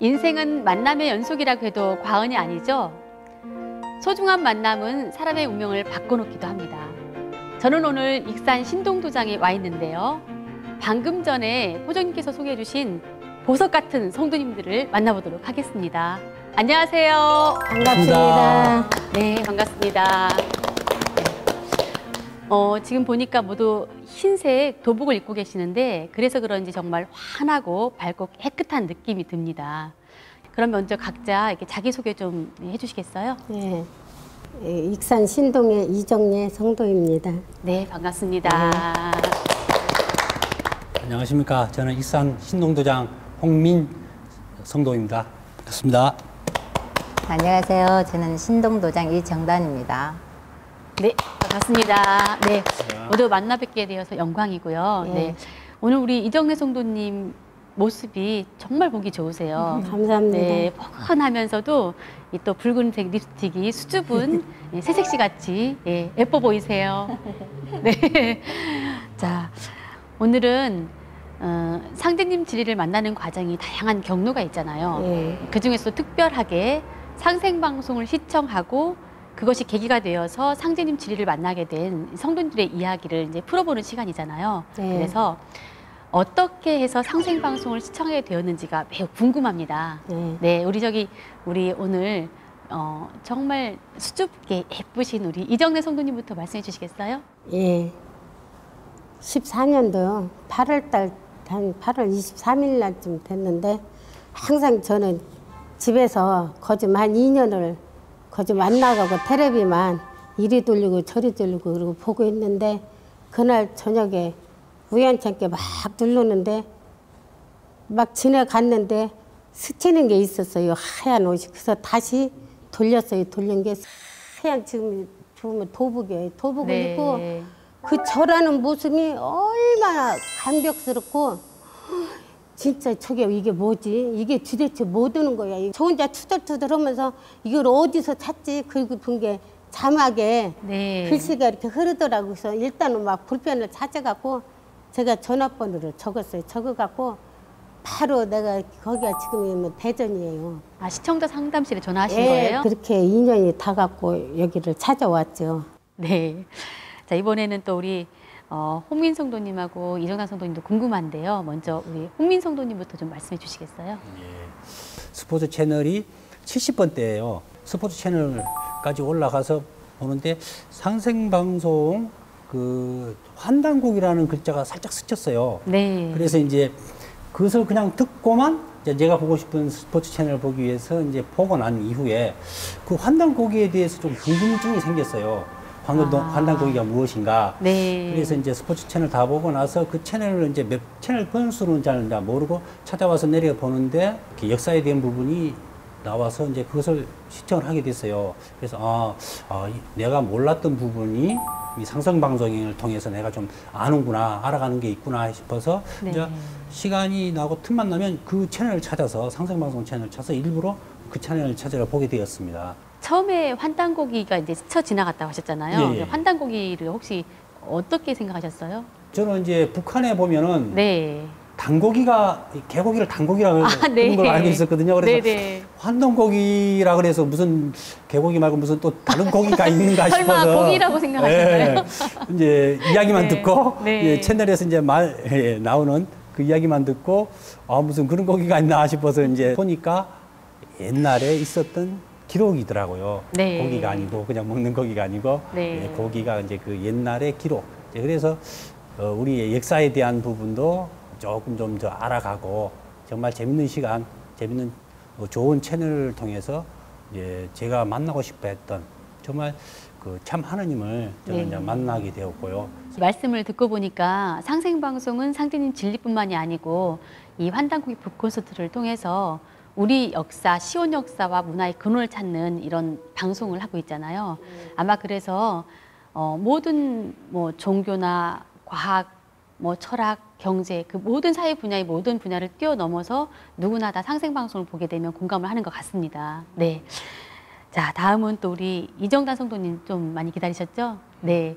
인생은 만남의 연속이라고 해도 과언이 아니죠. 소중한 만남은 사람의 운명을 바꿔놓기도 합니다. 저는 오늘 익산 신동도장에 와 있는데요. 방금 전에 호정님께서 소개해 주신 보석 같은 성도님들을 만나보도록 하겠습니다. 안녕하세요. 반갑습니다. 네, 반갑습니다. 지금 보니까 모두 흰색 도복을 입고 계시는데 그래서 그런지 정말 환하고 밝고 깨끗한 느낌이 듭니다. 그럼 먼저 각자 이렇게 자기소개 좀 해주시겠어요? 네. 익산 신동의 이정예 성도입니다. 네, 반갑습니다. 네. 안녕하십니까. 저는 익산 신동도장 홍민 성도입니다. 반갑습니다. 안녕하세요. 저는 신동도장 이정단입니다. 네, 반갑습니다. 네, 모두 만나 뵙게 되어서 영광이고요. 네, 오늘 우리 이정래 성도님 모습이 정말 보기 좋으세요. 감사합니다. 네, 포근하면서도 이 또 붉은색 립스틱이 수줍은 새색시 같이 예뻐 보이세요. 네, 자, 오늘은 상제님 지리를 만나는 과정이 다양한 경로가 있잖아요. 네. 그 중에서도 특별하게 상생방송을 시청하고 그것이 계기가 되어서 상제님 지리를 만나게 된 성도님들의 이야기를 이제 풀어보는 시간이잖아요. 네. 그래서 어떻게 해서 상생방송을 시청하게 되었는지가 매우 궁금합니다. 네, 우리 오늘 정말 수줍게 예쁘신 우리 이정래 성도님부터 말씀해 주시겠어요? 예. 14년도 8월달 한 8월 23일 날쯤 됐는데 항상 저는 집에서 거짓 한 2년을 거짓 안 나가고 텔레비만 이리 돌리고 저리 돌리고 그러고 보고 있는데 그날 저녁에 우연찮게 막 누르는데 막 지나갔는데 스치는 게 있었어요. 하얀 옷이. 그래서 다시 돌렸어요. 돌린 게 하얀 지금 보면 도복이에요. 도복을 네. 입고 그 절하는 모습이 얼마나 감격스럽고 진짜 저게 이게 뭐지? 이게 도대체 뭐 드는 거야? 저 혼자 투덜투덜 하면서 이걸 어디서 찾지? 그리고 본 게 자막에 글씨가 이렇게 흐르더라고요. 그래서 일단은 막 볼펜을 찾아갖고 제가 전화번호를 적었어요. 적어갖고 바로 내가 거기가 지금 대전이에요. 아, 시청자 상담실에 전화하신 예, 거예요? 그렇게 인연이 닿아갖고 여기를 찾아왔죠. 네. 자, 이번에는 또 우리 홍민 성도님하고 이정단 성도님도 궁금한데요. 먼저 우리 홍민 성도님부터 좀 말씀해 주시겠어요? 예. 스포츠 채널이 70번대예요. 스포츠 채널까지 올라가서 보는데 상생방송 그 환단곡이라는 글자가 살짝 스쳤어요. 네. 그래서 이제 그것을 그냥 듣고만 이제 제가 보고 싶은 스포츠 채널을 보기 위해서 이제 보고 난 이후에 그 환단곡에 대해서 좀 궁금증이 생겼어요. 환단곡이가 무엇인가. 네. 그래서 이제 스포츠 채널 다 보고 나서 그 채널을 이제 몇 채널 번수는 잘 모르고 찾아와서 내려보는데 역사에 대한 부분이 나와서 이제 그것을 시청을 하게 됐어요. 그래서 내가 몰랐던 부분이 이 상생방송을 통해서 내가 좀 아는구나, 알아가는 게 있구나 싶어서 네. 이제 시간이 나고 틈만 나면 그 채널을 찾아서 상생방송 채널을 찾아서 일부러 그 채널을 찾아서 보게 되었습니다. 처음에 환단고기가 이제 스쳐 지나갔다고 하셨잖아요. 예, 예. 환단고기를 혹시 어떻게 생각하셨어요? 저는 이제 북한에 보면은 네. 단고기가 개고기를 단고기라고 그런 걸 알고 있었거든요. 그래서 네네. 환동고기라 그래서 무슨 개고기 말고 무슨 또 다른 고기가 있는가 싶어서 설마 고기라고 생각하셨나요? 예, 이제 이야기만 네. 듣고 네. 예, 채널에서 이제 나오는 그 이야기만 듣고 무슨 그런 고기가 있나 싶어서 이제 보니까 옛날에 있었던 기록이더라고요. 네. 고기가 아니고 그냥 먹는 고기가 아니고 네. 고기가 이제 그 옛날의 기록. 그래서 우리의 역사에 대한 부분도 조금 좀 더 알아가고 정말 재밌는 시간, 재밌는 좋은 채널을 통해서 이제 제가 만나고 싶어 했던 정말 그 참 하나님을 저는 이제 만나게 되었고요. 말씀을 듣고 보니까 상생방송은 상제님 진리뿐만이 아니고 이 환단고기 북콘서트를 통해서 우리 역사, 시온 역사와 문화의 근원을 찾는 이런 방송을 하고 있잖아요. 아마 그래서 모든 종교나 과학, 철학, 경제, 그 모든 사회 분야의 모든 분야를 뛰어넘어서 누구나 다 상생방송을 보게 되면 공감을 하는 것 같습니다. 네. 자, 다음은 또 우리 이정단 성도님 좀 많이 기다리셨죠? 네.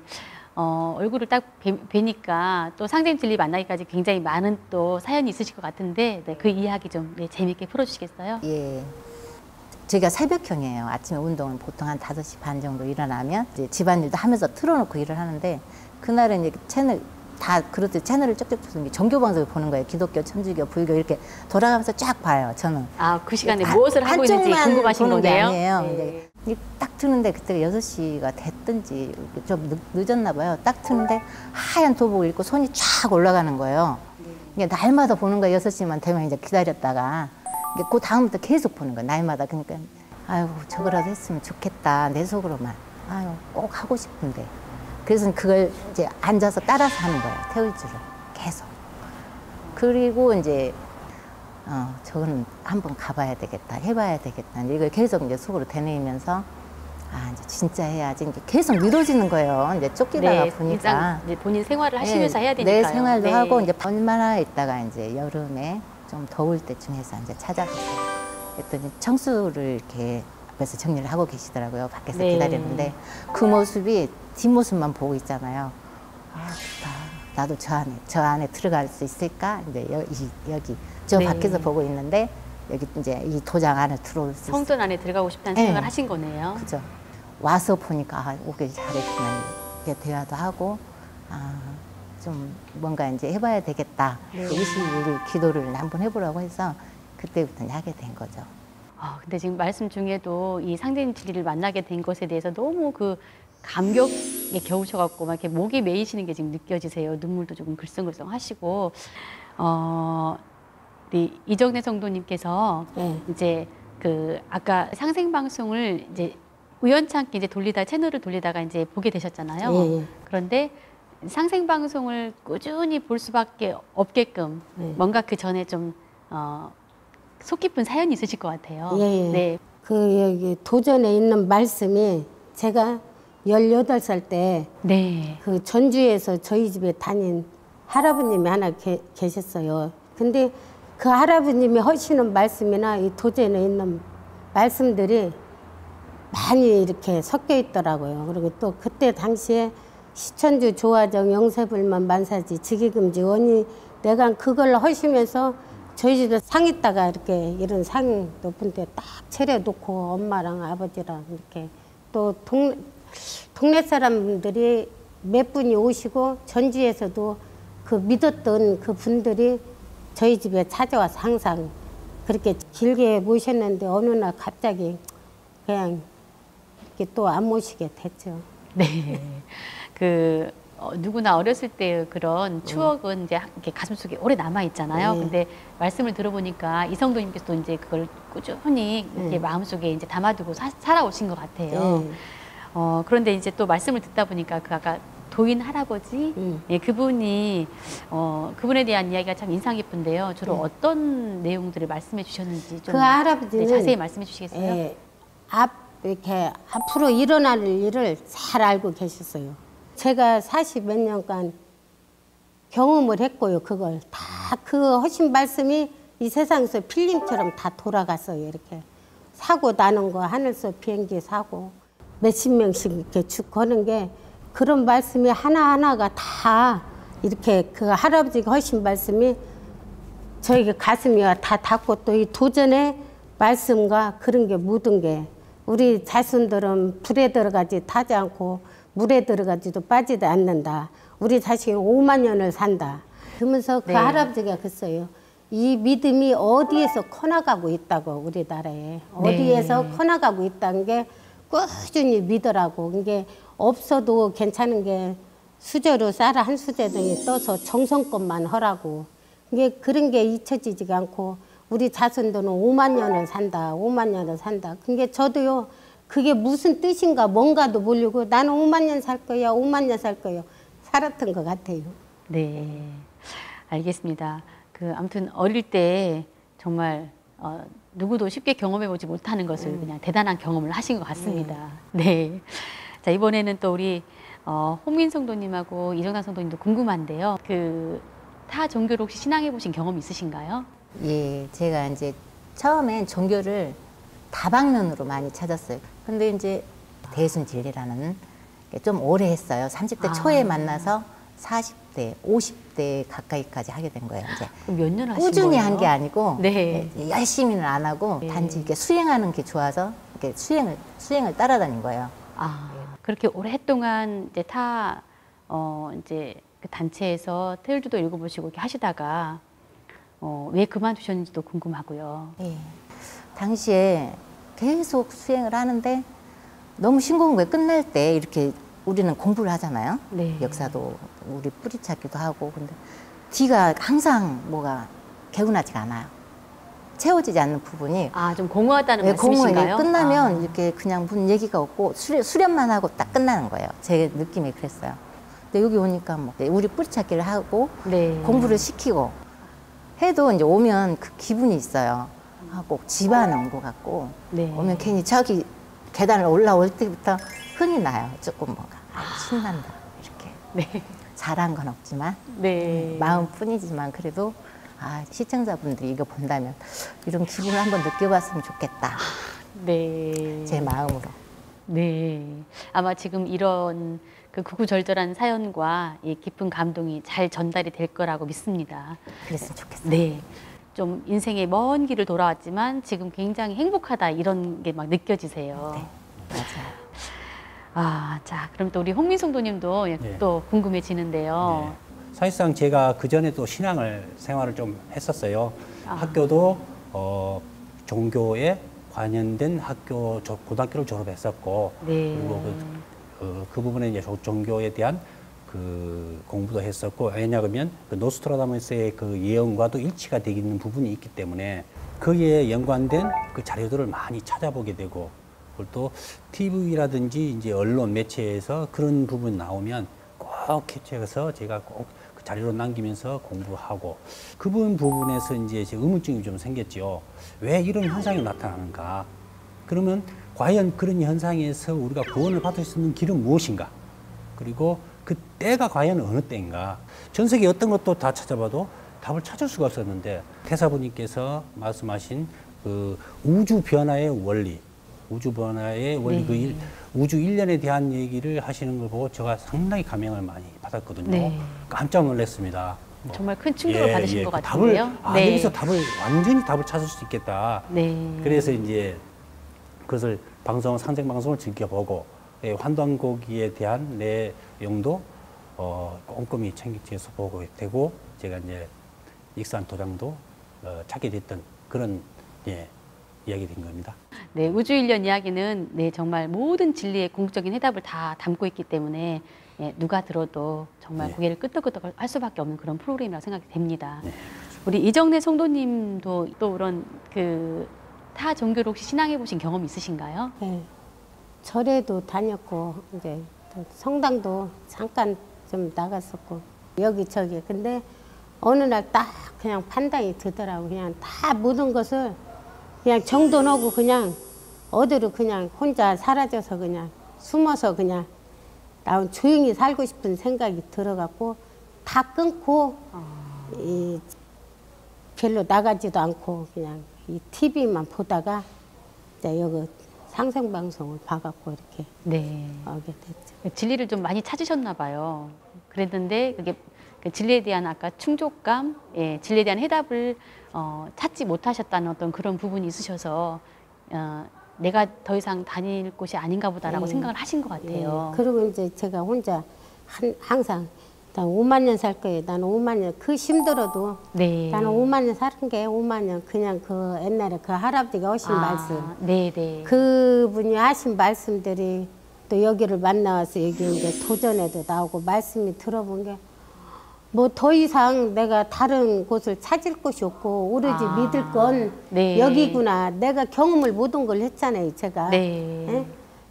얼굴을 딱 뵈니까 또 상생 진리 만나기까지 굉장히 많은 또 사연이 있으실 것 같은데 네, 그 이야기 좀 네, 재미있게 풀어주시겠어요? 예. 저희가 새벽형이에요. 아침에 운동은 보통 한 5시 반 정도 일어나면 이제 집안일도 하면서 틀어놓고 일을 하는데 그날은 이제 채널 다 그렇듯 채널을 쭉쭉 보는 정교 방송을 보는 거예요. 기독교, 천주교, 불교 이렇게 돌아가면서 쫙 봐요. 저는. 아, 그 시간에 무엇을 하고 있는지 궁금하신 보는 게 거네요? 아니에요. 네. 이제 딱 트는데 그때가 6시가 됐든지 좀 늦었나 봐요. 딱 트는데 하얀 도복을 입고 손이 쫙 올라가는 거예요. 이게 날마다 보는 거예요. 6시만 되면 이제 기다렸다가 이게 그 다음부터 계속 보는 거예요. 날마다. 그러니까 아유 저거라도 했으면 좋겠다. 내 속으로만. 아유 꼭 하고 싶은데. 그래서 그걸 이제 앉아서 따라서 하는 거예요. 태울줄을 계속. 그리고 이제 저거는 한번 가봐야 되겠다, 해봐야 되겠다. 이걸 계속 이제 속으로 되뇌이면서 아 이제 진짜 해야지. 이제 계속 미뤄지는 거예요. 이제 쫓기다가 네, 보니까 일단 이제 본인 생활을 하시면서 네, 해야 되니까요. 내 생활도 네. 하고 이제 얼마나 있다가 이제 여름에 좀 더울 때쯤 해서 이제 찾아가서 그랬더니 청수를 이렇게 앞에서 정리를 하고 계시더라고요. 밖에서 네. 기다리는데 그 모습이 뒷모습만 보고 있잖아요. 아 좋다. 나도 저 안에 들어갈 수 있을까? 이제 여기 저 네. 밖에서 보고 있는데 여기 이제 이 도장 안에 들어올 수 있을까? 성전 안에 들어가고 싶다는 네. 생각을 하신 거네요. 그죠. 와서 보니까 아, 오길 잘했구나. 이렇게 대화도 하고 좀 뭔가 이제 해봐야 되겠다. 네. 21일 기도를 한번 해보라고 해서 그때부터 하게 된 거죠. 근데 지금 말씀 중에도 이 상대인 진리를 만나게 된 것에 대해서 너무 그 감격에 겨우셔갖고 막 이렇게 목이 메이시는 게 지금 느껴지세요. 눈물도 조금 글썽글썽 하시고, 우리 이정래 성도님께서 네. 이제 그 아까 상생 방송을 이제 우연찮게 이제 채널을 돌리다가 이제 보게 되셨잖아요. 예, 예. 그런데 상생 방송을 꾸준히 볼 수밖에 없게끔 네. 뭔가 그 전에 좀 속 깊은 사연이 있으실 것 같아요. 예, 예. 네. 그 여기 도전에 있는 말씀이 제가 18살 때 네. 그 전주에서 저희 집에 다닌 할아버님이 하나 계셨어요. 근데 그 할아버님이 하시는 말씀이나 이 도전에 있는 말씀들이 많이 이렇게 섞여 있더라고요. 그리고 또 그때 당시에 시천주 조화정 영세불만 만사지 직위금지 원이 내가 그걸 하시면서 저희 집에 상 있다가 이렇게 이런 상 높은 데 딱 차려놓고 엄마랑 아버지랑 이렇게 또 동네 사람들이 몇 분이 오시고 전주에서도 그 믿었던 그 분들이 저희 집에 찾아와서 항상 그렇게 길게 모셨는데 어느 날 갑자기 그냥 이렇게 또 안 모시게 됐죠. 네. 누구나 어렸을 때 그런 추억은 이제 이렇게 가슴속에 오래 남아 있잖아요. 네. 근데 말씀을 들어보니까 이성도님께서도 이제 그걸 꾸준히 이렇게 마음속에 이제 담아두고 살아오신 것 같아요. 네. 그런데 이제 또 말씀을 듣다 보니까 그 아까 도인 할아버지, 예, 그분이 그분에 대한 이야기가 참 인상 깊은데요. 주로 어떤 내용들을 말씀해 주셨는지 좀 그 할아버지는 네, 자세히 말씀해 주시겠어요? 예, 이렇게 앞으로 일어날 일을 잘 알고 계셨어요. 제가 40 몇 년간 경험을 했고요. 그걸 다 그 하신 말씀이 이 세상에서 필름처럼 다 돌아갔어요. 이렇게 사고 나는 거 하늘서 비행기 사고 몇십 명씩 이렇게 죽 거는 게 그런 말씀이 하나하나가 다 이렇게 그 할아버지가 하신 말씀이 저에게 가슴이 다 닿고 또 이 도전의 말씀과 그런 게 묻은 게 우리 자손들은 불에 들어가지 타지 않고 물에 들어가지도 빠지지 않는다. 우리 자식이 5만 년을 산다. 그러면서 그 네. 할아버지가 그랬어요. 이 믿음이 어디에서 커나가고 있다고 우리나라에. 어디에서 커나가고 있다는 게 꾸준히 믿으라고. 이게 없어도 괜찮은 게 수저로 쌀 한 수저등이 떠서 정성껏만 하라고. 이게 그런 게 잊혀지지가 않고 우리 자손들은 5만 년을 산다. 5만 년을 산다. 그게 저도요. 그게 무슨 뜻인가 뭔가도 모르고 나는 5만 년 살 거야. 5만 년 살 거야. 살았던 것 같아요. 네, 알겠습니다. 아무튼 어릴 때 정말 누구도 쉽게 경험해보지 못하는 것을 그냥 대단한 경험을 하신 것 같습니다. 네. 자, 이번에는 또 우리 홍민 성도님하고 이정당 성도님도 궁금한데요. 타 종교를 혹시 신앙해보신 경험 있으신가요? 예, 제가 이제 처음엔 종교를 다방면으로 많이 찾았어요. 근데 이제 대순진리라는 좀 오래 했어요. 30대 아. 초에 만나서 40대, 50대 가까이까지 하게 된 거예요. 이제 그럼 몇 년 하신 꾸준히 거예요? 한 게 아니고 네. 열심히는 안 하고 네. 단지 이렇게 수행하는 게 좋아서 이렇게 수행을 따라다닌 거예요. 아, 그렇게 오랫동안 이제 이제 그 단체에서 태율주도 읽어보시고 이렇게 하시다가 왜 그만두셨는지도 궁금하고요. 예. 당시에 계속 수행을 하는데 너무 신공부에 끝날 때 이렇게 우리는 공부를 하잖아요. 네. 역사도 우리 뿌리찾기도 하고 근데 뒤가 항상 뭐가 개운하지가 않아요. 채워지지 않는 부분이 아, 좀 공허하다는 네, 공허해. 말씀이신가요? 끝나면 아. 이렇게 그냥 무슨 얘기가 없고 수련만 하고 딱 끝나는 거예요. 제 느낌이 그랬어요. 근데 여기 오니까 뭐 우리 뿌리찾기를 하고 네. 공부를 시키고 해도 이제 오면 그 기분이 있어요. 아, 꼭 집안 온 것 같고 네. 오면 괜히 저기 계단을 올라올 때부터 흥이 나요. 조금 뭔가 신난다 이렇게. 네. 잘한 건 없지만 네. 마음뿐이지만 그래도 시청자분들이 이거 본다면 이런 기분을 한번 느껴봤으면 좋겠다. 네. 제 마음으로. 네. 아마 지금 이런 그 구구절절한 사연과 이 깊은 감동이 잘 전달이 될 거라고 믿습니다. 그랬으면 좋겠어요. 네. 좀 인생의 먼 길을 돌아왔지만 지금 굉장히 행복하다 이런 게 막 느껴지세요. 네. 맞아요. 아, 자, 그럼 또 우리 홍민성도님도 네. 또 궁금해지는데요. 네. 사실상 제가 그 전에 또 생활을 좀 했었어요. 아. 학교도 종교에 관련된 고등학교를 졸업했었고, 네. 그리고 그 부분에 이제 종교에 대한 그 공부도 했었고, 왜냐하면 그 노스트라다무스의 그 예언과도 일치가 되는 부분이 있기 때문에 거기에 연관된 그 자료들을 많이 찾아보게 되고, 그리고 또 TV라든지 이제 언론 매체에서 그런 부분 나오면 꼭 캡처해서 제가 꼭 그 자료로 남기면서 공부하고 그 부분에서 이제 의문점이 좀 생겼죠. 왜 이런 현상이 나타나는가? 그러면 과연 그런 현상에서 우리가 구원을 받을 수 있는 길은 무엇인가? 그리고 그 때가 과연 어느 때인가? 전 세계 어떤 것도 다 찾아봐도 답을 찾을 수가 없었는데 태사부님께서 말씀하신 그 우주 변화의 원리, 네. 우주 일련에 대한 얘기를 하시는 걸 보고 제가 상당히 감명을 많이 받았거든요. 네. 깜짝 놀랐습니다. 정말 큰 충격을 받으신 것 그 같은데요. 여기서 완전히 답을 찾을 수 있겠다. 네. 그래서 이제 그것을 상생 방송을 즐겨보고 환단고기에 대한 내용도 꼼꼼히 챙겨서 보고 되고 제가 이제 익산 도장도 찾게 됐던 그런 이야기 된 겁니다. 네, 우주일련 이야기는 네, 정말 모든 진리의 궁극적인 해답을 다 담고 있기 때문에 누가 들어도 정말 네. 고개를 끄덕끄덕 할 수밖에 없는 그런 프로그램이라고 생각이 됩니다. 네. 우리 이정래 성도님도 또 그런 그 타 종교를 혹시 신앙해 보신 경험 있으신가요? 네. 절에도 다녔고 이제 또 성당도 잠깐 좀 나갔었고 여기저기 근데 어느 날 딱 그냥 판단이 들더라고. 그냥 다 모든 것을 그냥 정돈하고 그냥 어디로 그냥 혼자 사라져서 그냥 숨어서 그냥 나 조용히 살고 싶은 생각이 들어갖고 다 끊고 별로 나가지도 않고 그냥 이 TV만 보다가 이제 여기 상생방송을 봐갖고 이렇게 네. 오게 됐죠. 진리를 좀 많이 찾으셨나 봐요. 그랬는데 그게 그 진리에 대한 아까 충족감, 진리에 대한 해답을 찾지 못하셨다는 어떤 그런 부분이 있으셔서 내가 더 이상 다닐 곳이 아닌가 보다라고 생각을 하신 것 같아요. 그리고 이제 제가 혼자 항상 난 5만 년 살 거예요. 나는 5만 년 그 힘들어도 네. 나는 5만 년 사는 게 5만 년 그냥 그 옛날에 그 할아버지가 하신 말씀 네네. 그분이 하신 말씀들이 또 여기를 만나와서 여기 이제 도전에도 나오고 말씀이 들어본 게 뭐 더 이상 내가 다른 곳을 찾을 곳이 없고 오로지 믿을 건 네. 여기구나. 내가 경험을 모든 걸 했잖아요, 제가. 네. 예?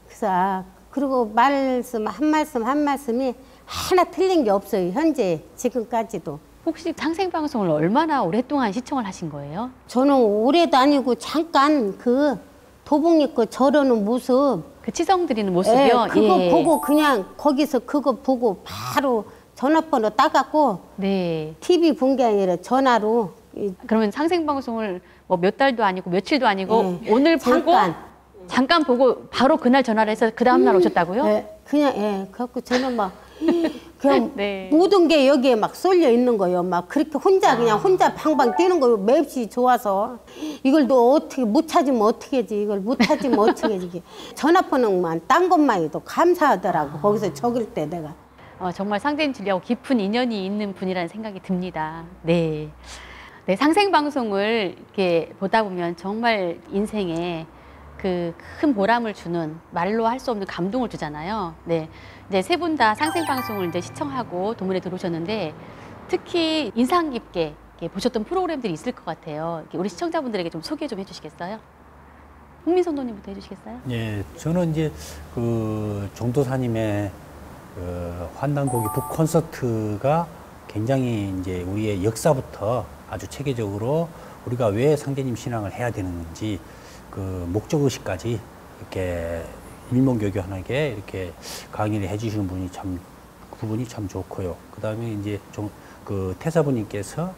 그래서 그리고 말씀 한 말씀이 하나 틀린 게 없어요. 현재 지금까지도. 혹시 상생방송을 얼마나 오랫동안 시청을 하신 거예요? 저는 오래도 아니고 잠깐 그 도봉리 거 저러는 모습 그 치성 드리는 모습이요? 예, 그거 보고 그냥 거기서 그거 보고 바로 전화번호 따갖고 네. TV 본 게 아니라 전화로 그러면 상생방송을 뭐 몇 달도 아니고 며칠도 아니고 네. 오늘 보고 잠깐. 잠깐 보고 바로 그날 전화를 해서 그 다음날 오셨다고요? 예, 그냥 그래갖고 저는 막 그냥 네. 모든 게 여기에 막 쏠려 있는 거예요. 막 그렇게 그냥 혼자 방방 뛰는 거예요. 맵시 좋아서 이걸 너 어떻게 못 찾으면 어떻게 하지? 이걸 못 찾으면 어떻게 하지? 전화번호만 딴 것만 해도 감사하더라고. 거기서 적을 때 내가. 정말 상대님 진리하고 깊은 인연이 있는 분이라는 생각이 듭니다. 네. 네, 상생방송을 이렇게 보다 보면 정말 인생에 그 큰 보람을 주는 말로 할 수 없는 감동을 주잖아요. 네. 이제 세 분 다 상생방송을 이제 시청하고 도문에 들어오셨는데 특히 인상 깊게 이렇게 보셨던 프로그램들이 있을 것 같아요. 이렇게 우리 시청자분들에게 좀 소개 좀 해주시겠어요? 홍민선 도님부터 해주시겠어요? 예, 저는 이제 그 종도사님의 그 환단고기 북 콘서트가 굉장히 이제 우리의 역사부터 아주 체계적으로 우리가 왜 상대님 신앙을 해야 되는 건지 그 목적의식까지 이렇게 일목요연하게 이렇게 강의를 해주시는 분이 참, 그 부분이 참 좋고요. 그 다음에 이제 좀 그 태사부님께서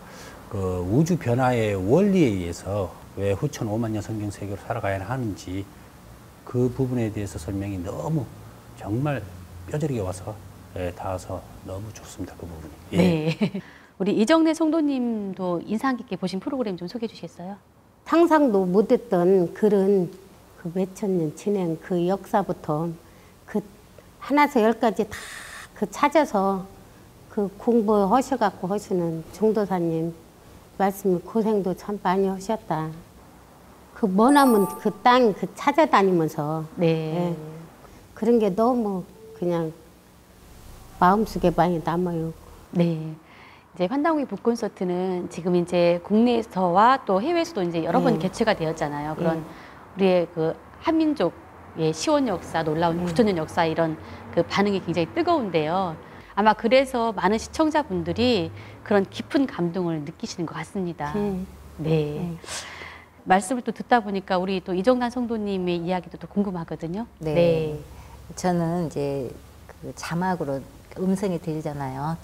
그 우주 변화의 원리에 의해서 왜 후천 5만 년 성경 세계로 살아가야 하는지 그 부분에 대해서 설명이 너무 정말 뼈저리게 와서 닿아서 너무 좋습니다. 그 부분이. 예. 네. 우리 이정래 성도님도 인상 깊게 보신 프로그램 좀 소개해 주시겠어요? 상상도 못했던 그런 그 몇천 년 진행 그 역사부터 그 하나에서 열까지 다 그 찾아서 그 공부하셔갖고 하시는 종도사님 말씀 고생도 참 많이 하셨다. 그 머나먼 그 땅 그 찾아다니면서 네. 그런 게 너무 그냥 마음속에 많이 남아요. 네. 이제 환단고기 북콘서트는 지금 이제 국내에서와 또 해외에서도 이제 여러 번 개최가 되었잖아요. 그런 우리의 그 한민족의 시원 역사, 놀라운 9,000년 역사 이런 그 반응이 굉장히 뜨거운데요. 아마 그래서 많은 시청자분들이 그런 깊은 감동을 느끼시는 것 같습니다. 네. 말씀을 또 듣다 보니까 우리 또 이정란 성도님의 이야기도 또 궁금하거든요. 네. 저는 이제 그 자막으로 음성이 들리잖아요.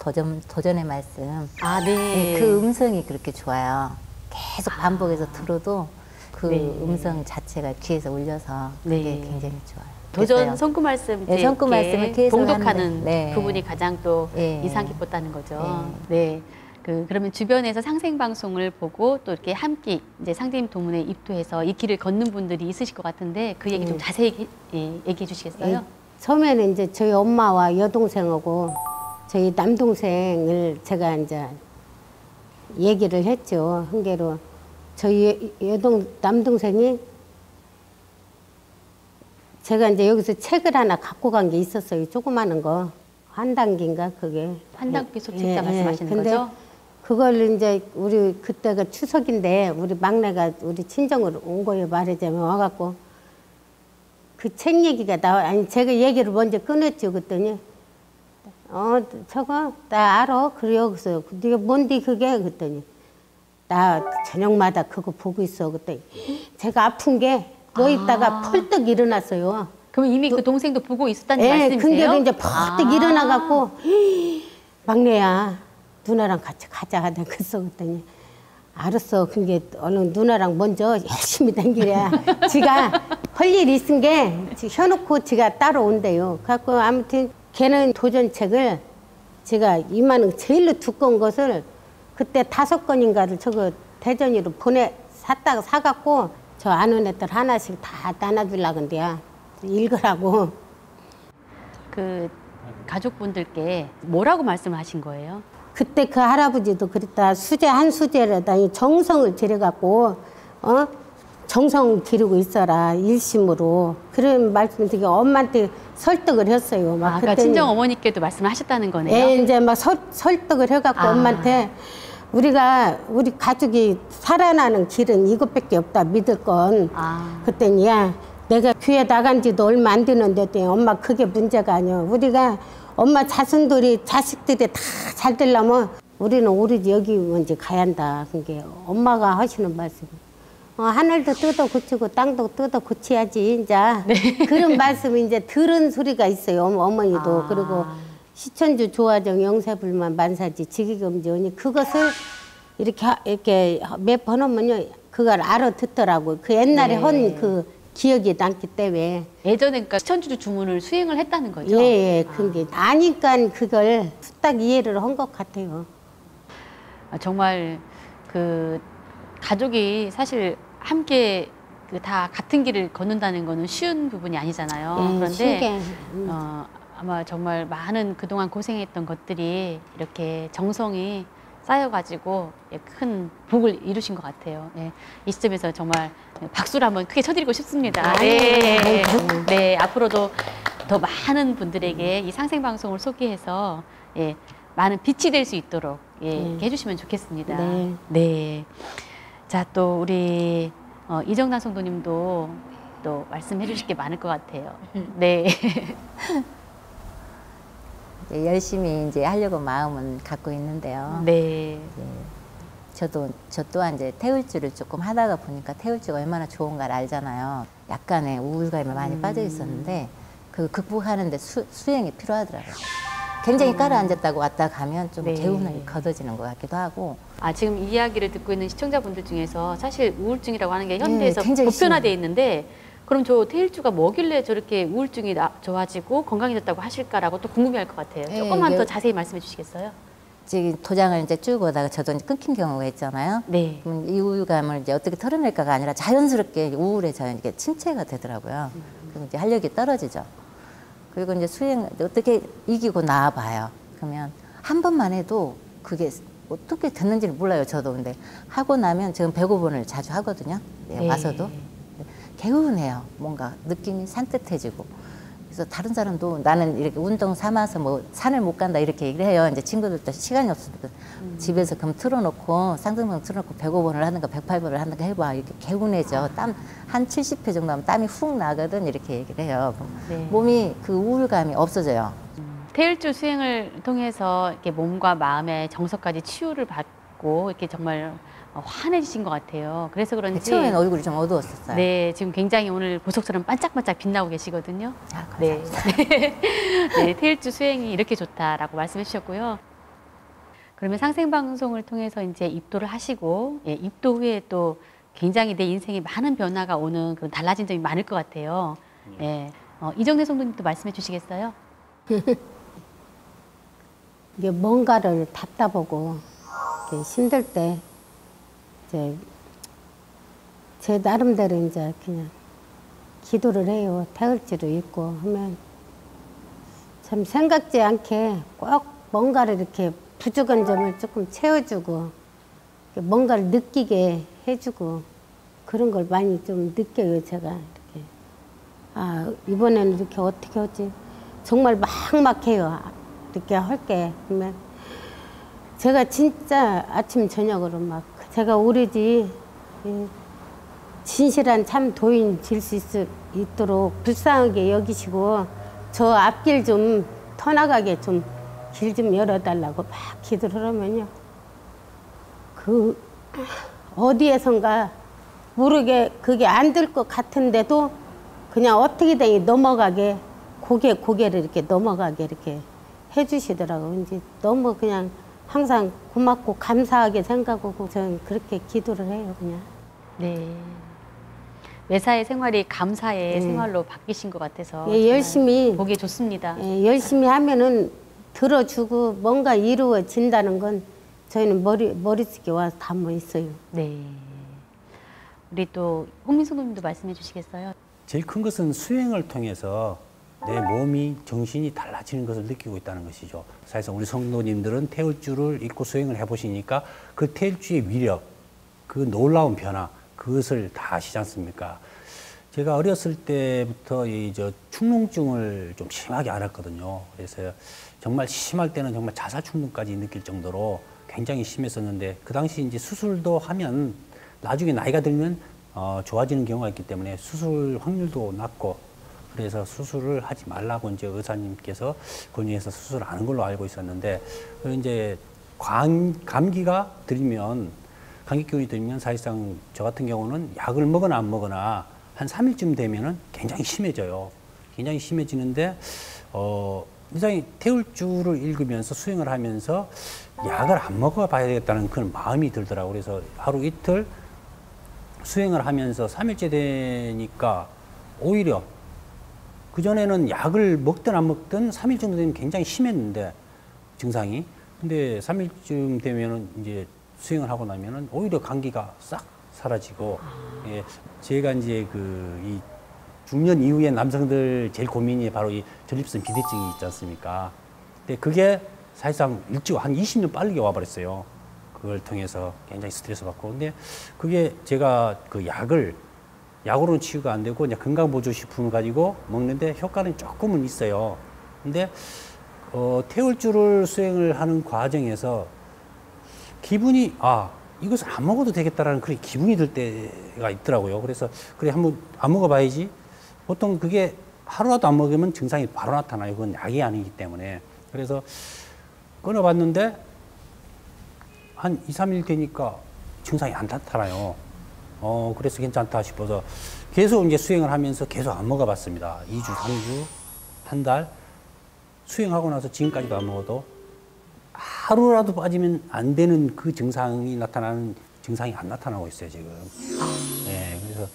도전의 말씀. 아, 네. 그 음성이 그렇게 좋아요. 계속 반복해서 들어도 그 네. 음성 자체가 귀에서 울려서 그게 네. 굉장히 좋아요. 도전 그랬어요. 성구 말씀 네, 성구 말씀을 계속 봉독하는 하는데, 네. 부분이 가장 또 네. 인상 깊었다는 거죠. 네. 그러면 주변에서 상생 방송을 보고 또 이렇게 함께 이제 상대님 도문에 입도해서 이 길을 걷는 분들이 있으실 것 같은데 그 얘기 좀 자세히 얘기해 주시겠어요? 처음에는 이제 저희 엄마와 여동생하고 저희 남동생을 제가 이제 얘기를 했죠. 한 개로 저희 남동생이 제가 이제 여기서 책을 하나 갖고 간 게 있었어요. 조그마한 거. 환단기인가 그게. 환단기 소책자 말씀하시는 거죠? 그걸 이제 우리 그때가 추석인데 우리 막내가 우리 친정으로 온 거예요. 말하자면 와갖고 그 책 얘기가 아니 제가 얘기를 먼저 끊었죠. 그랬더니 저거 나 알아. 그래 여기서 네가 뭔데 그게 그랬더니 나 저녁마다 그거 보고 있어. 그랬더니 제가 아픈 게 누워있다가 펄떡 일어났어요. 그럼 이미 그 동생도 보고 있었다는 말씀이세요? 근데 이제 펄떡 일어나갖고 막내야 누나랑 같이 가자 하다 그랬더니 알았어. 그게 얼른 누나랑 먼저 열심히 다니래. 지가 할 일 있은 게 혀놓고 지가 따로 온대요. 그래갖고 아무튼 걔는 도전책을 제가 이만한 제일로 두꺼운 것을 그때 5권인가를 저거 대전으로 샀다가 사갖고 저 아는 애들 하나씩 다 나눠주려고 한대요. 읽으라고. 그 가족분들께 뭐라고 말씀을 하신 거예요? 그때 그 할아버지도 그랬다. 수제 한 수제에다 정성을 들여갖고 정성 기르고 있어라 일심으로. 그런 말씀 되게 엄마한테 설득을 했어요. 막 그러니까 친정 어머니께도 말씀을 하셨다는 거네요. 예, 이제 막 설득을 해갖고 엄마한테 우리 가족이 살아나는 길은 이것밖에 없다 믿을 건. 그랬더니 야 내가 교회 나간 지도 얼마 안 되는데 엄마 그게 문제가 아니야. 우리가 엄마 자식들이 다 잘 되려면 우리는 오로지 여기 먼저 가야 한다. 그게 엄마가 하시는 말씀. 하늘도 뜯어 고치고 땅도 뜯어 고쳐야지 이제. 그런 말씀 이제 들은 소리가 있어요. 어머니도. 그리고 시천주 조화정 영세불만 만사지 지기금지 그것을 이렇게 몇 번 하면요 그걸 알아듣더라고요. 그 옛날에 헌 그 기억이 남기 때문에 예전에 그러니까 시천주주 주문을 수행을 했다는 거죠? 예, 근데 아니까 그걸 딱 이해를 한 것 같아요. 정말 그 가족이 사실 함께 그 다 같은 길을 걷는다는 거는 쉬운 부분이 아니잖아요. 예, 그런데 쉽게, 아마 정말 많은 그동안 고생했던 것들이 이렇게 정성이 쌓여가지고 큰 복을 이루신 것 같아요. 예, 이 시점에서 정말 박수를 한번 크게 쳐드리고 싶습니다. 네, 네, 앞으로도 더 많은 분들에게 이 상생방송을 소개해서 많은 빛이 될 수 있도록 이렇게 해주시면 좋겠습니다. 네. 네. 자, 또 우리 이정단 성도님도 또 말씀해 주실 게 많을 것 같아요. 네. 이제 열심히 이제 하려고 마음은 갖고 있는데요. 네. 저 또한 이제 태울주를 조금 하다가 보니까 태울주가 얼마나 좋은가를 알잖아요. 약간의 우울감에 많이 빠져 있었는데 그 극복하는데 수행이 필요하더라고요. 굉장히 깔아앉았다고 왔다 가면 좀 네. 개운하게 걷어지는 것 같기도 하고. 지금 이 이야기를 듣고 있는 시청자분들 중에서 사실 우울증이라고 하는 게 현대에서 굉장히 보편화되어 있는데 그럼 저 태일주가 뭐길래 저렇게 우울증이 좋아지고 건강해졌다고 하실까라고 또 궁금해할 것 같아요. 조금만 더 자세히 말씀해 주시겠어요? 지금 도장을 이제 쭉 오다가 저도 이제 끊긴 경우가 있잖아요. 네. 그럼 이 우울감을 이제 어떻게 털어낼까가 아니라 자연스럽게 우울해져요. 이게 침체가 되더라고요. 그리고 이제 활력이 떨어지죠. 그리고 이제 수행 어떻게 이기고 나와봐요. 그러면 한 번만 해도 그게 어떻게 됐는지를 몰라요. 저도 근데 하고 나면 지금 105번을 자주 하거든요. 네. 와서도 개운해요. 뭔가 느낌이 산뜻해지고. 그래서 다른 사람도 나는 이렇게 운동 삼아서 뭐 산을 못 간다 이렇게 얘기를 해요. 이제 친구들도 시간이 없으니까 집에서 그럼 틀어놓고 상등방 틀어놓고 105번을 하는가 108번을 하는가 해봐. 이렇게 개운해져. 땀 한 70회 정도 하면 땀이 훅 나거든 이렇게 얘기를 해요. 네. 몸이 그 우울감이 없어져요. 태일주 수행을 통해서 이렇게 몸과 마음의 정서까지 치유를 받고 이렇게 정말 환해지신 것 같아요. 그래서 그런지 처음에는 얼굴이 좀 어두웠었어요. 네, 지금 굉장히 오늘 보석처럼 반짝반짝 빛나고 계시거든요. 아, 네. 감사합니다. 네, 태일주 수행이 이렇게 좋다라고 말씀해 주셨고요. 그러면 상생방송을 통해서 이제 입도를 하시고, 입도 후에 또 굉장히 내 인생에 많은 변화가 오는 그런 달라진 점이 많을 것 같아요. 네. 이정대 성도님도 말씀해 주시겠어요? 이게 뭔가를 답답하고 이렇게 힘들 때 이제 제 나름대로 이제 그냥 기도를 해요. 태울지도 있고 하면 참 생각지 않게 꼭 뭔가를 이렇게 부족한 점을 조금 채워주고 뭔가를 느끼게 해주고 그런 걸 많이 좀 느껴요. 제가 이렇게 이번에는 이렇게 어떻게 하지? 정말 막막해요. 이렇게 할게 그러면 제가 진짜 아침 저녁으로 막 제가 오로지 진실한 참 도인 될 수 있도록 불쌍하게 여기시고 저 앞길 좀 터나가게 좀 길 좀 열어달라고 막 기도를 하면요. 그 어디에선가 모르게 그게 안 될 것 같은데도 그냥 어떻게든 넘어가게 고개를 이렇게 넘어가게 이렇게 해주시더라고요. 이제 너무 그냥 항상 고맙고 감사하게 생각하고 저는 그렇게 기도를 해요, 그냥. 네. 매사의 생활이 감사의 생활로 바뀌신 것 같아서 예, 열심히 보기 좋습니다. 예, 열심히 하면은 들어주고 뭔가 이루어진다는 건 저희는 머릿속에 와서 담아 있어요. 네. 우리 또 홍민숙 님도 말씀해 주시겠어요? 제일 큰 것은 수행을 통해서 내 몸이 정신이 달라지는 것을 느끼고 있다는 것이죠. 사실상 우리 성도님들은 태울주를 읽고 수행을 해보시니까 그 태울주의 위력, 그 놀라운 변화, 그것을 다 아시지 않습니까? 제가 어렸을 때부터 축농증을 좀 심하게 앓았거든요. 그래서 정말 심할 때는 정말 자살 충동까지 느낄 정도로 굉장히 심했었는데 그 당시 이제 수술도 하면 나중에 나이가 들면 좋아지는 경우가 있기 때문에 수술 확률도 낮고 그래서 수술을 하지 말라고 이제 의사님께서 권유해서 수술을 안 하는 걸로 알고 있었는데 이제 감기가 들면 감기 기운이 들면 사실상 저 같은 경우는 약을 먹거나 안 먹거나 한 3일쯤 되면은 굉장히 심해져요. 굉장히 심해지는데 굉장히 태울주를 읽으면서 수행을 하면서 약을 안 먹어봐야 되겠다는 그런 마음이 들더라고요. 그래서 하루 이틀 수행을 하면서 3일째 되니까 오히려 그전에는 약을 먹든 안 먹든 3일 정도 되면 굉장히 심했는데 증상이. 근데 3일쯤 되면은 이제 수행을 하고 나면은 오히려 감기가 싹 사라지고 예, 제가 이제 이 중년 이후에 남성들 제일 고민이 바로 이 전립선 비대증이 있지 않습니까? 근데 그게 사실상 일찍 한 20년 빠르게 와버렸어요. 그걸 통해서 굉장히 스트레스 받고. 근데 그게 제가 그 약으로는 치유가 안 되고 이제 건강보조식품을 가지고 먹는데 효과는 조금은 있어요. 근데 태울주를 수행을 하는 과정에서 기분이 이것을 안 먹어도 되겠다라는 그런 기분이 들 때가 있더라고요. 그래서 그래 한번 안 먹어봐야지. 보통 그게 하루라도 안 먹으면 증상이 바로 나타나요. 그건 약이 아니기 때문에. 그래서 끊어봤는데 한 2, 3일 되니까 증상이 안 나타나요. 그래서 괜찮다 싶어서 계속 이제 수행을 하면서 계속 안 먹어봤습니다. 2주, 3주, 한 달. 수행하고 나서 지금까지도 안 먹어도 하루라도 빠지면 안 되는 그 증상이 나타나는 증상이 안 나타나고 있어요, 지금. 네, 그래서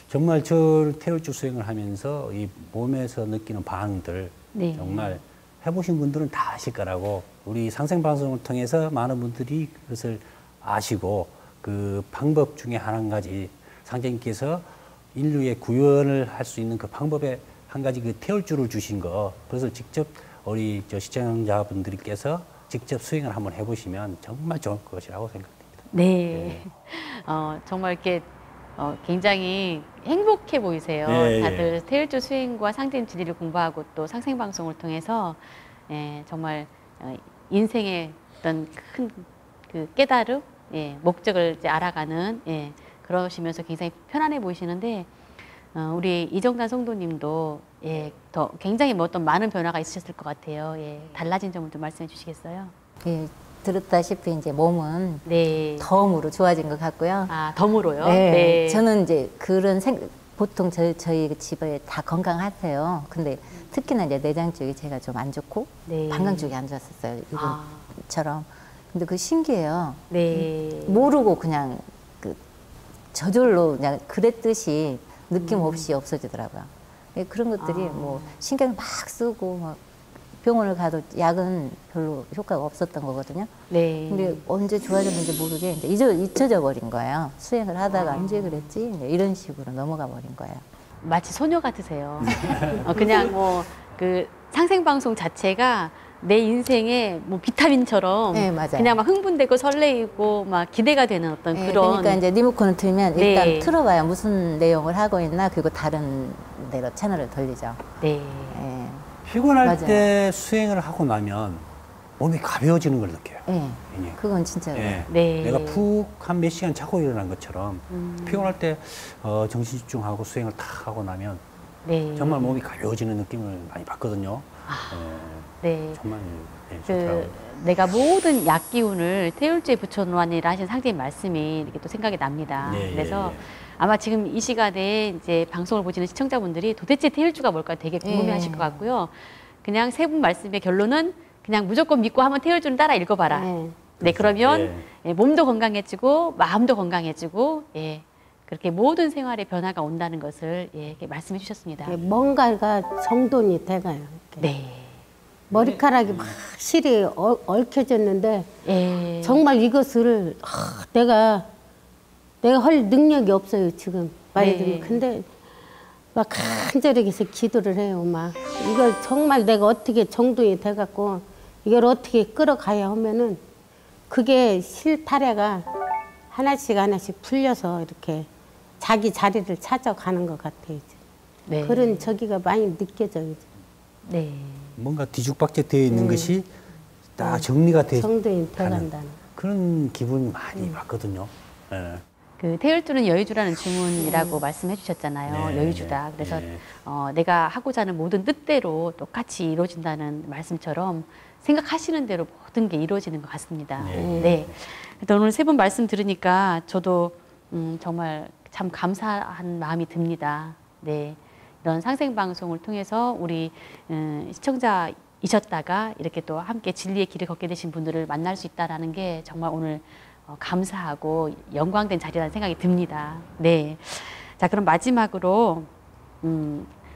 정말 태울주 수행을 하면서 이 몸에서 느끼는 반응들 네. 정말 해보신 분들은 다 아실 거라고 우리 상생방송을 통해서 많은 분들이 그것을 아시고 그 방법 중에 한 가지 상제님께서 인류의 구원을 할 수 있는 그 방법의 한 가지 그 태울주를 주신 거 그것을 직접 우리 시청자분들께서 직접 수행을 한번 해보시면 정말 좋을 것이라고 생각됩니다. 네. 정말 이렇게 굉장히 행복해 보이세요. 네, 다들 태울주 수행과 상대인 진리를 공부하고 또 상생방송을 통해서 정말 인생의 어떤 큰 그 깨달음, 목적을 이제 알아가는 그러시면서 굉장히 편안해 보이시는데 우리 이정단 성도님도 더 굉장히 어떤 많은 변화가 있으셨을 것 같아요. 달라진 점을 좀 말씀해 주시겠어요? 예, 들었다시피 이제 몸은 네. 덤으로 좋아진 것 같고요. 덤으로요? 네. 저는 이제 그런 보통 저희 집에 다 건강하세요. 근데 특히나 이제 내장 쪽이 제가 좀 안 좋고 네. 방광 쪽이 안 좋았었어요. 이분처럼. 근데 그 신기해요. 네. 모르고 그냥 저절로 그냥 그랬듯이 느낌 없이 없어지더라고요. 그런 것들이 뭐 신경 막 쓰고 막 병원을 가도 약은 별로 효과가 없었던 거거든요. 네. 근데 언제 좋아졌는지 모르게 이제 잊혀져 버린 거예요. 수행을 하다가 언제 그랬지? 이제 이런 식으로 넘어가 버린 거예요. 마치 소녀 같으세요. 그냥 그 상생방송 자체가 내 인생의 뭐 비타민처럼 네, 맞아요. 그냥 막 흥분되고 설레이고 막 기대가 되는 어떤 네, 그런. 그러니까 이제 리모컨을 틀면 일단 네. 틀어봐야 무슨 내용을 하고 있나 그리고 다른 데로 채널을 돌리죠. 네. 예. 피곤할 맞아요. 때 수행을 하고 나면 몸이 가벼워지는 걸 느껴요. 예. 예. 그건 진짜요. 네. 내가 푹 한 몇 시간 자고 일어난 것처럼 피곤할 때 정신 집중하고 수행을 탁 하고 나면 네. 정말 몸이 가벼워지는 느낌을 많이 받거든요. 네. 정말 좋더라고요. 내가 모든 약 기운을 태울주에 붙여놓으니라 하신 상대의 말씀이 이렇게 또 생각이 납니다. 네, 그래서 예. 아마 지금 이 시간에 이제 방송을 보시는 시청자분들이 도대체 태울주가 뭘까 되게 궁금해하실 것 같고요. 그냥 세 분 말씀의 결론은 그냥 무조건 믿고 한번 태울주는 따라 읽어봐라. 네, 그러면 몸도 건강해지고 마음도 건강해지고 그렇게 모든 생활의 변화가 온다는 것을 이렇게 말씀해 주셨습니다. 뭔가가 정돈이 돼가요. 이렇게. 네. 머리카락이 막 실이 얽혀졌는데 예. 정말 이것을 내가 할 능력이 없어요 지금 말이 들면. 근데 막 간절하게 해서 기도를 해요. 막 이걸 정말 내가 어떻게 정돈이 돼갖고 이걸 어떻게 끌어가야 하면은 그게 실타래가 하나씩 하나씩 풀려서 이렇게 자기 자리를 찾아가는 것 같아요. 이제. 네. 그런 저기가 많이 느껴져요. 이제. 네. 뭔가 뒤죽박죽 되어 있는 것이 딱 정리가 돼 정돈이 가는 돼간다는. 그런 기분 많이 받거든요. 예. 그 태울주는 여의주라는 주문이라고 말씀해 주셨잖아요. 네, 여의주다. 그래서 네. 내가 하고자 하는 모든 뜻대로 똑같이 이루어진다는 말씀처럼 생각하시는 대로 모든 게 이루어지는 것 같습니다. 네. 그래서 오늘 세 분 말씀 들으니까 저도 정말 참 감사한 마음이 듭니다. 네. 이런 상생방송을 통해서 우리 시청자이셨다가 이렇게 또 함께 진리의 길을 걷게 되신 분들을 만날 수 있다는 게 정말 오늘 감사하고 영광된 자리라는 생각이 듭니다. 네. 자, 그럼 마지막으로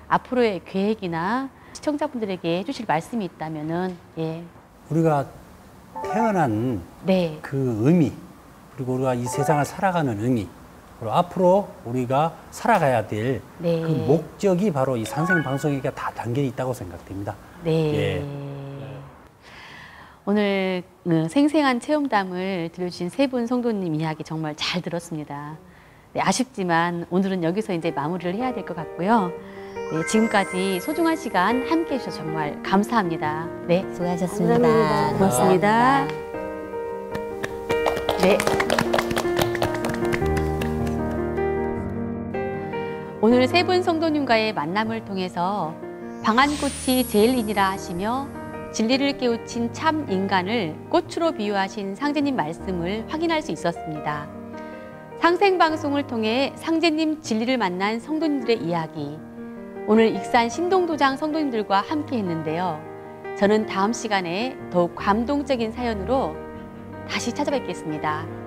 앞으로의 계획이나 시청자분들에게 해주실 말씀이 있다면은 예. 우리가 태어난 네. 그 의미, 그리고 우리가 이 세상을 살아가는 의미, 그리고 앞으로 우리가 살아가야 될 그 네. 목적이 바로 이 상생방송에게 다 담겨 있다고 생각됩니다. 네. 예. 오늘 생생한 체험담을 들려주신 세 분 성도님 이야기 정말 잘 들었습니다. 네, 아쉽지만 오늘은 여기서 이제 마무리를 해야 될 것 같고요. 네, 지금까지 소중한 시간 함께 해주셔서 정말 감사합니다. 네, 수고하셨습니다. 감사합니다. 고맙습니다. 네. 오늘 세 분 성도님과의 만남을 통해서 방한꽃이 제일이니라 하시며 진리를 깨우친 참 인간을 꽃으로 비유하신 상제님 말씀을 확인할 수 있었습니다. 상생방송을 통해 상제님 진리를 만난 성도님들의 이야기, 오늘 익산 신동도장 성도님들과 함께 했는데요. 저는 다음 시간에 더욱 감동적인 사연으로 다시 찾아뵙겠습니다.